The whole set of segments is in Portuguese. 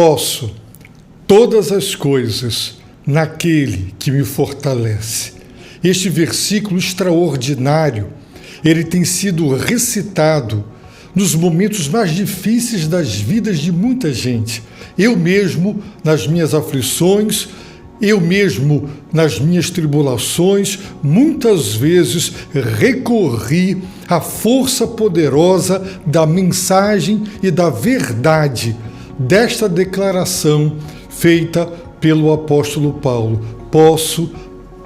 Posso todas as coisas naquele que me fortalece. Este versículo extraordinário, ele tem sido recitado nos momentos mais difíceis das vidas de muita gente. Eu mesmo, nas minhas aflições, eu mesmo, nas minhas tribulações, muitas vezes recorri à força poderosa da mensagem e da verdade desta declaração feita pelo apóstolo Paulo. Posso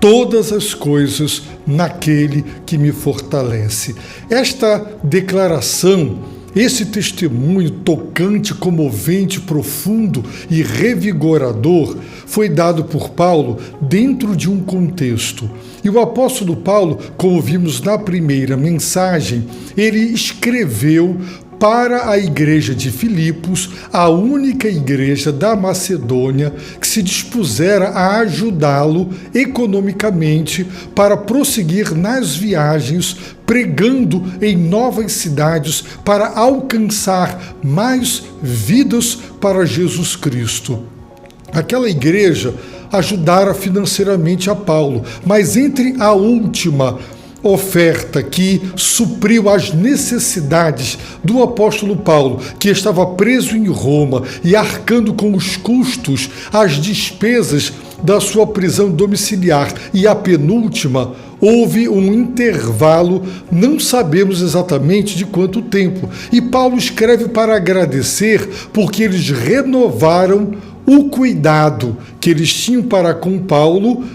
todas as coisas naquele que me fortalece. Esta declaração, esse testemunho tocante, comovente, profundo e revigorador foi dado por Paulo dentro de um contexto. E o apóstolo Paulo, como vimos na primeira mensagem, ele escreveu para a igreja de Filipos, a única igreja da Macedônia que se dispusera a ajudá-lo economicamente para prosseguir nas viagens, pregando em novas cidades para alcançar mais vidas para Jesus Cristo. Aquela igreja ajudara financeiramente a Paulo, mas entre a última oferta que supriu as necessidades do apóstolo Paulo, que estava preso em Roma e arcando com os custos, as despesas da sua prisão domiciliar, e a penúltima, houve um intervalo, não sabemos exatamente de quanto tempo. E Paulo escreve para agradecer porque eles renovaram o cuidado que eles tinham para com Paulo,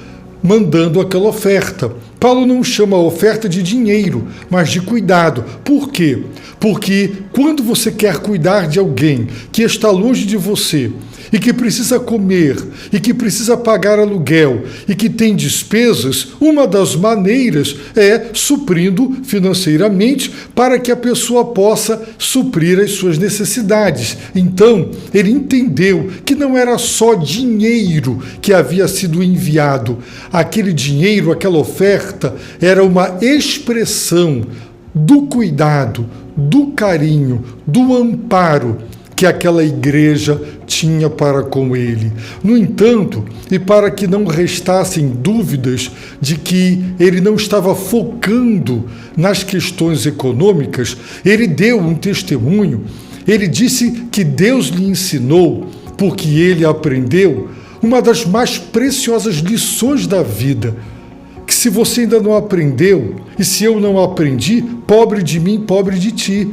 mandando aquela oferta. Paulo não chama a oferta de dinheiro, mas de cuidado. Por quê? Porque quando você quer cuidar de alguém que está longe de você e que precisa comer, e que precisa pagar aluguel, e que tem despesas, uma das maneiras é suprindo financeiramente para que a pessoa possa suprir as suas necessidades. Então, ele entendeu que não era só dinheiro que havia sido enviado. Aquele dinheiro, aquela oferta, era uma expressão do cuidado, do carinho, do amparo que aquela igreja tinha para com ele. No entanto, e para que não restassem dúvidas de que ele não estava focando nas questões econômicas, ele deu um testemunho. Ele disse que Deus lhe ensinou, porque ele aprendeu, uma das mais preciosas lições da vida, que se você ainda não aprendeu, e se eu não aprendi, pobre de mim, pobre de ti.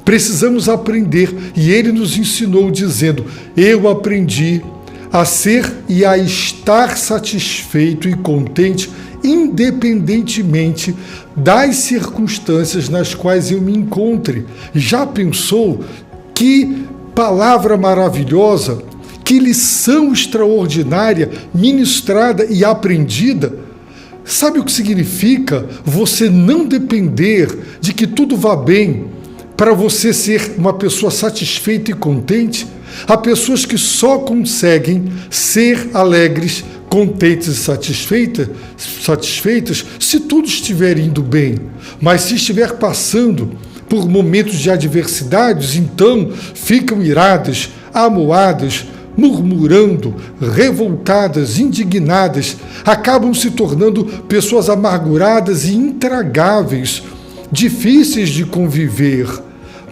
Precisamos aprender, e ele nos ensinou dizendo: eu aprendi a ser e a estar satisfeito e contente, independentemente das circunstâncias nas quais eu me encontre. Já pensou que palavra maravilhosa, que lição extraordinária, ministrada e aprendida? Sabe o que significa você não depender de que tudo vá bem para você ser uma pessoa satisfeita e contente? Há pessoas que só conseguem ser alegres, contentes e satisfeitas se tudo estiver indo bem. Mas se estiver passando por momentos de adversidades, então ficam iradas, amuadas, murmurando, revoltadas, indignadas, acabam se tornando pessoas amarguradas e intragáveis, difíceis de conviver.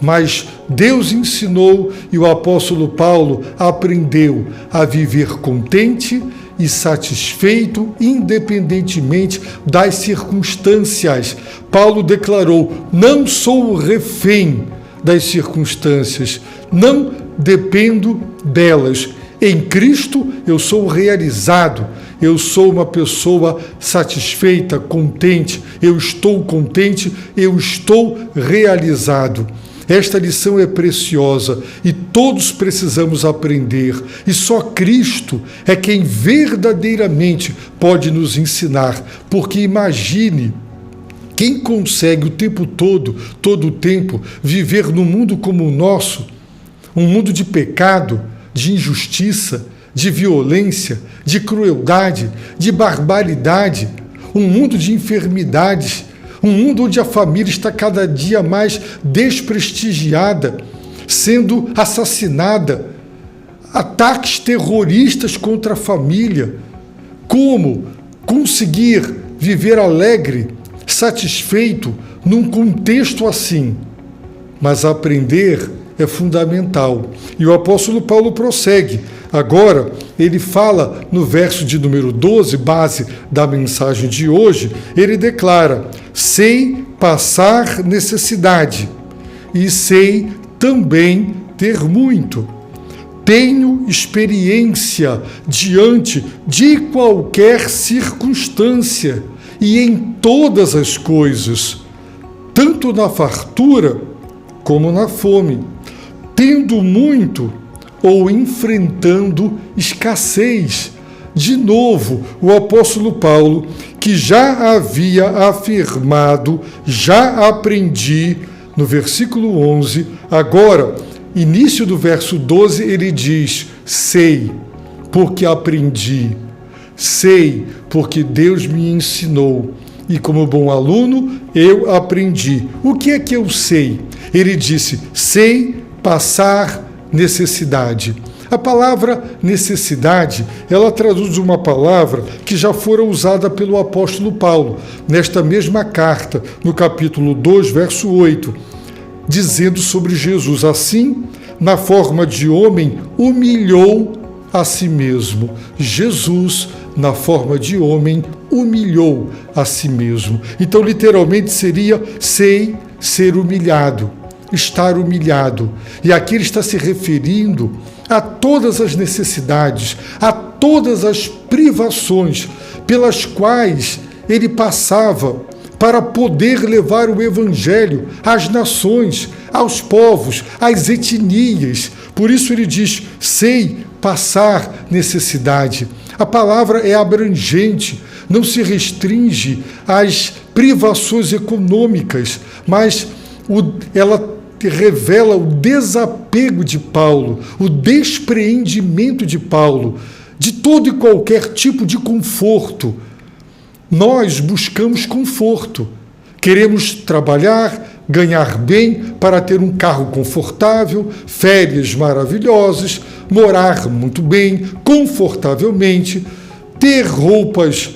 Mas Deus ensinou e o apóstolo Paulo aprendeu a viver contente e satisfeito, independentemente das circunstâncias. Paulo declarou: não sou refém das circunstâncias, não dependo delas. Em Cristo eu sou realizado, eu sou uma pessoa satisfeita, contente, eu estou contente, eu estou realizado. Esta lição é preciosa e todos precisamos aprender, e só Cristo é quem verdadeiramente pode nos ensinar, porque imagine quem consegue o tempo todo o tempo, viver num mundo como o nosso, um mundo de pecado, de injustiça, de violência, de crueldade, de barbaridade, um mundo de enfermidades, um mundo onde a família está cada dia mais desprestigiada, sendo assassinada, ataques terroristas contra a família. Como conseguir viver alegre, satisfeito num contexto assim? Mas aprender é fundamental. E o apóstolo Paulo prossegue. Agora, ele fala no verso de número 12, base da mensagem de hoje, ele declara: sei passar necessidade e sei também ter muito. Tenho experiência diante de qualquer circunstância e em todas as coisas, tanto na fartura como na fome, tendo muito ou enfrentando escassez. De novo, o apóstolo Paulo, que já havia afirmado, já aprendi, no versículo 11, agora, início do verso 12, ele diz: sei, porque aprendi, sei, porque Deus me ensinou, e como bom aluno, eu aprendi. O que é que eu sei? Ele disse: sei passar necessidade. A palavra necessidade, ela traduz uma palavra que já fora usada pelo apóstolo Paulo, nesta mesma carta, no capítulo 2, verso 8, dizendo sobre Jesus: assim, na forma de homem, humilhou a si mesmo. Jesus, na forma de homem, humilhou a si mesmo. Então, literalmente, seria sei ser humilhado, estar humilhado. E aqui ele está se referindo a todas as necessidades, a todas as privações pelas quais ele passava para poder levar o evangelho às nações, aos povos, às etnias. Por isso ele diz: sei passar necessidade. A palavra é abrangente, não se restringe às privações econômicas, mas ela revela o desapego de Paulo, o despreendimento de Paulo de todo e qualquer tipo de conforto. Nós buscamos conforto, queremos trabalhar, ganhar bem para ter um carro confortável, férias maravilhosas, morar muito bem, confortavelmente, ter roupas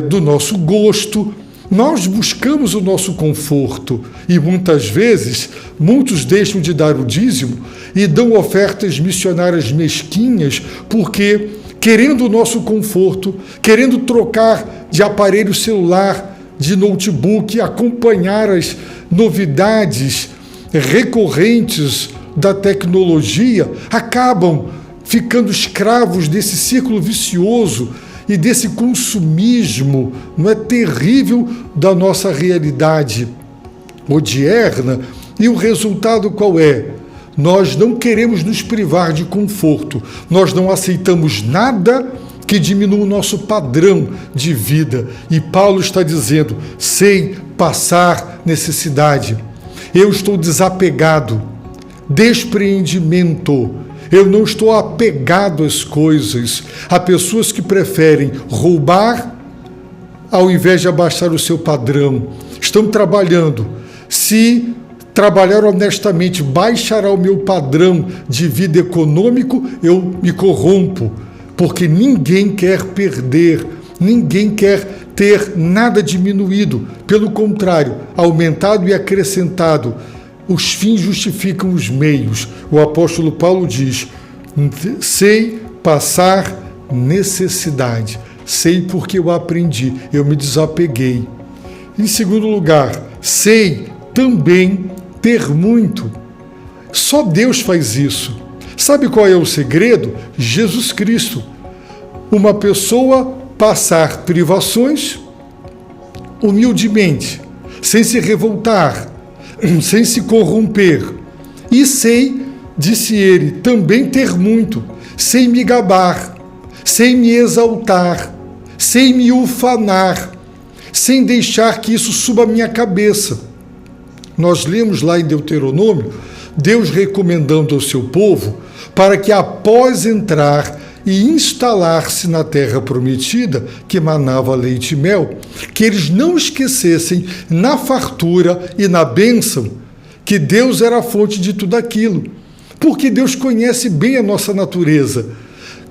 do nosso gosto. Nós buscamos o nosso conforto e muitas vezes muitos deixam de dar o dízimo e dão ofertas missionárias mesquinhas porque, querendo o nosso conforto, querendo trocar de aparelho celular, de notebook, acompanhar as novidades recorrentes da tecnologia, acabam ficando escravos desse círculo vicioso e desse consumismo, não é, terrível da nossa realidade odierna. E o resultado qual é? Nós não queremos nos privar de conforto, nós não aceitamos nada que diminua o nosso padrão de vida. E Paulo está dizendo: sei passar necessidade, eu estou desapegado, despreendimento. Eu não estou apegado às coisas. Há pessoas que preferem roubar ao invés de abaixar o seu padrão. Estão trabalhando. Se trabalhar honestamente baixará o meu padrão de vida econômico, eu me corrompo. Porque ninguém quer perder, ninguém quer ter nada diminuído. Pelo contrário, aumentado e acrescentado. Os fins justificam os meios. O apóstolo Paulo diz: sei passar necessidade. Sei porque eu aprendi, eu me desapeguei. Em segundo lugar, sei também ter muito. Só Deus faz isso. Sabe qual é o segredo? Jesus Cristo. Uma pessoa passar privações humildemente, sem se revoltar, sem se corromper. E sei, disse ele, também ter muito, sem me gabar, sem me exaltar, sem me ufanar, sem deixar que isso suba a minha cabeça. Nós lemos lá em Deuteronômio, Deus recomendando ao seu povo para que após entrar e instalar-se na terra prometida, que manava leite e mel, que eles não esquecessem na fartura e na bênção que Deus era a fonte de tudo aquilo, Porque Deus conhece bem a nossa natureza.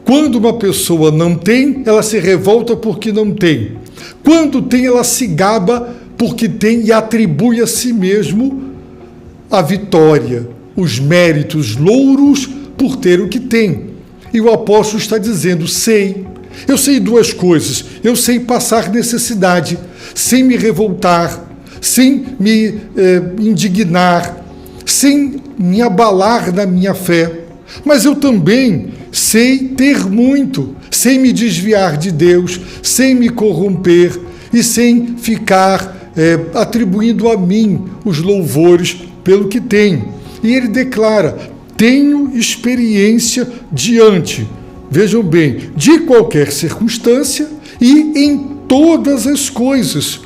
Quando uma pessoa não tem, ela se revolta porque não tem. Quando tem, ela se gaba porque tem e atribui a si mesmo a vitória, os méritos, louros por ter o que tem. E o apóstolo está dizendo, eu sei duas coisas, eu sei passar necessidade, sem me revoltar, sem me indignar, sem me abalar na minha fé, mas eu também sei ter muito, sem me desviar de Deus, sem me corromper e sem ficar atribuindo a mim os louvores pelo que tenho. E ele declara, tenho experiência diante, vejam bem, de qualquer circunstância e em todas as coisas.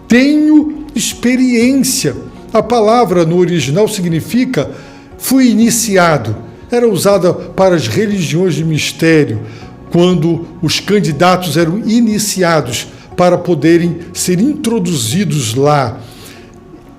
Tenho experiência. A palavra no original significa fui iniciado. Era usada para as religiões de mistério, quando os candidatos eram iniciados para poderem ser introduzidos lá.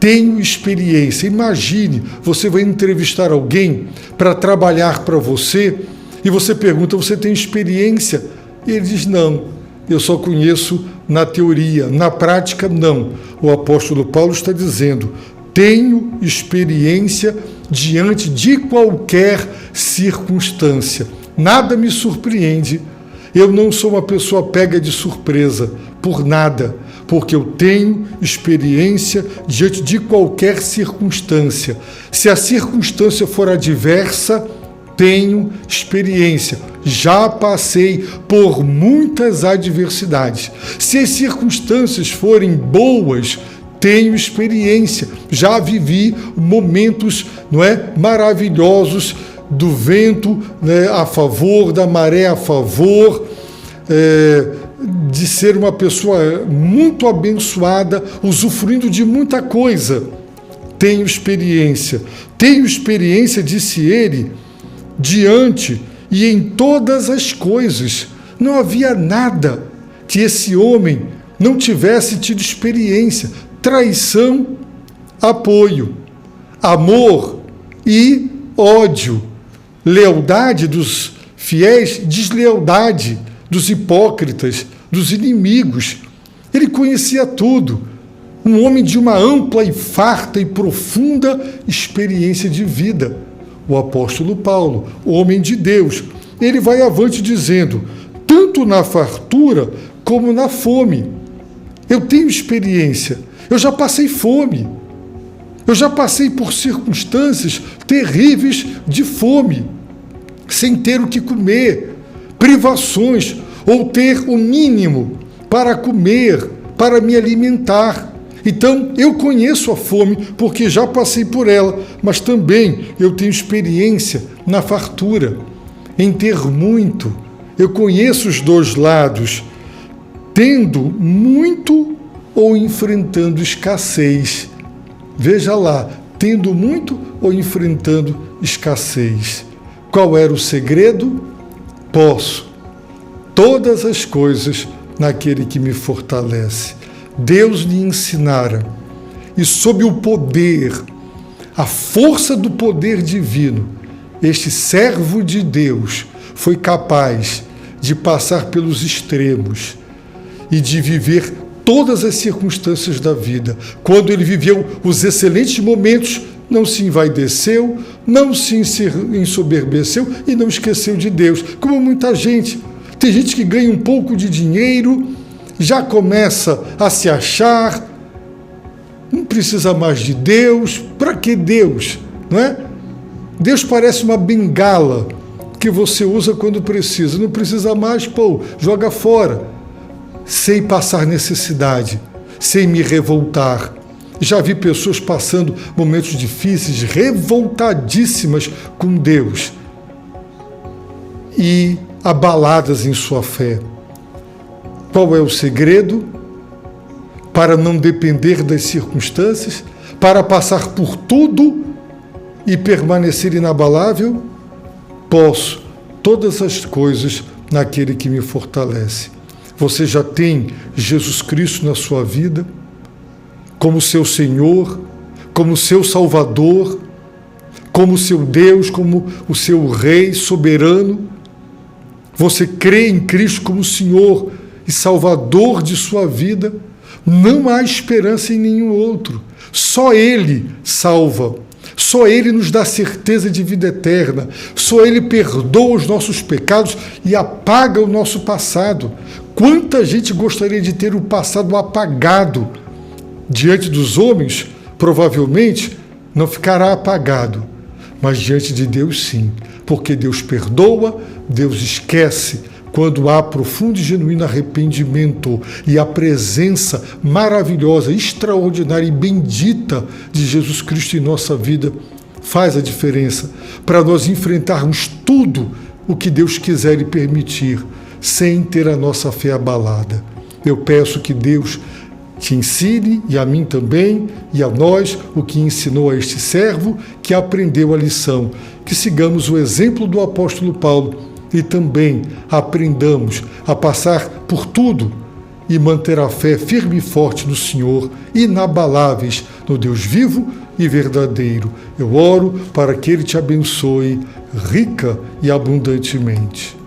Tenho experiência. Imagine, você vai entrevistar alguém para trabalhar para você e você pergunta, você tem experiência? E ele diz, não, eu só conheço na teoria, na prática não. O apóstolo Paulo está dizendo, tenho experiência diante de qualquer circunstância. Nada me surpreende. Eu não sou uma pessoa pega de surpresa por nada, porque eu tenho experiência diante de qualquer circunstância. Se a circunstância for adversa, tenho experiência. Já passei por muitas adversidades. Se as circunstâncias forem boas, tenho experiência. Já vivi momentos, maravilhosos, do vento a favor, da maré a favor, de ser uma pessoa muito abençoada, usufruindo de muita coisa. Tenho experiência. Tenho experiência, disse ele, diante e em todas as coisas. Não havia nada que esse homem não tivesse tido experiência. Traição, apoio, amor e ódio, lealdade dos fiéis, deslealdade dos hipócritas, dos inimigos. Ele conhecia tudo. Um homem de uma ampla e farta e profunda experiência de vida. O apóstolo Paulo, o homem de Deus, ele vai avante dizendo, tanto na fartura como na fome. Eu tenho experiência, eu já passei fome, eu já passei por circunstâncias terríveis de fome, sem ter o que comer, privações, ou ter o mínimo para comer, para me alimentar. Então, eu conheço a fome porque já passei por ela, mas também eu tenho experiência na fartura, em ter muito. Eu conheço os dois lados, tendo muito ou enfrentando escassez. Veja lá, tendo muito ou enfrentando escassez. Qual era o segredo? Posso todas as coisas naquele que me fortalece. Deus lhe ensinara, e sob o poder, a força do poder divino, este servo de Deus foi capaz de passar pelos extremos e de viver todas as circunstâncias da vida. Quando ele viveu os excelentes momentos, não se envaideceu, não se ensoberbeceu e não esqueceu de Deus, como muita gente. Tem gente que ganha um pouco de dinheiro, já começa a se achar, não precisa mais de Deus. Para que Deus? Não é? Deus parece uma bengala que você usa quando precisa. Não precisa mais, joga fora. Sem passar necessidade, sem me revoltar. Já vi pessoas passando momentos difíceis, revoltadíssimas com Deus e abaladas em sua fé. Qual é o segredo para não depender das circunstâncias, para passar por tudo e permanecer inabalável? Posso todas as coisas naquele que me fortalece. Você já tem Jesus Cristo na sua vida, como seu Senhor, como seu Salvador, como o seu Deus, como o seu Rei soberano. Você crê em Cristo como Senhor e Salvador de sua vida. Não há esperança em nenhum outro. Só Ele salva. Só Ele nos dá certeza de vida eterna. Só Ele perdoa os nossos pecados e apaga o nosso passado. Quanta gente gostaria de ter o passado apagado? Diante dos homens, provavelmente, não ficará apagado. Mas diante de Deus, sim. Porque Deus perdoa, Deus esquece, quando há profundo e genuíno arrependimento e a presença maravilhosa, extraordinária e bendita de Jesus Cristo em nossa vida faz a diferença para nós enfrentarmos tudo o que Deus quiser e permitir, sem ter a nossa fé abalada. Eu peço que Deus te ensine, e a mim também, e a nós, o que ensinou a este servo que aprendeu a lição. Que sigamos o exemplo do apóstolo Paulo e também aprendamos a passar por tudo e manter a fé firme e forte no Senhor, inabaláveis no Deus vivo e verdadeiro. Eu oro para que Ele te abençoe rica e abundantemente.